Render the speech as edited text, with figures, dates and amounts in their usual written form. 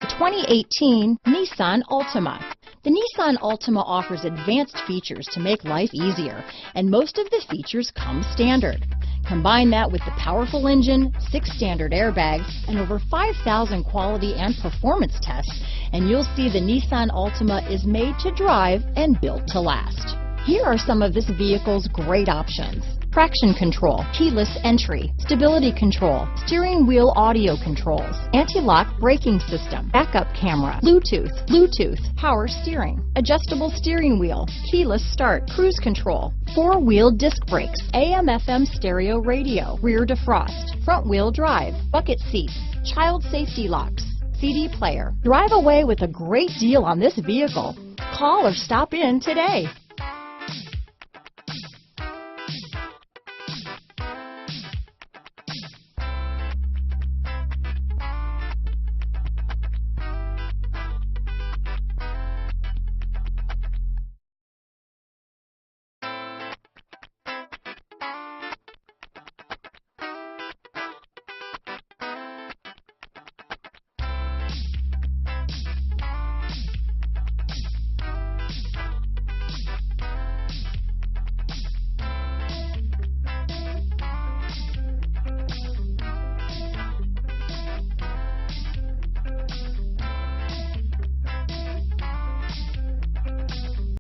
The 2018 Nissan Altima. The Nissan Altima offers advanced features to make life easier, and most of the features come standard. Combine that with the powerful engine, 6 standard airbags, and over 5,000 quality and performance tests, and you'll see the Nissan Altima is made to drive and built to last. Here are some of this vehicle's great options: traction control, keyless entry, stability control, steering wheel audio controls, anti-lock braking system, backup camera, Bluetooth, power steering, adjustable steering wheel, keyless start, cruise control, 4-wheel disc brakes, AM/FM stereo radio, rear defrost, front wheel drive, bucket seats, child safety locks, CD player. Drive away with a great deal on this vehicle. Call or stop in today.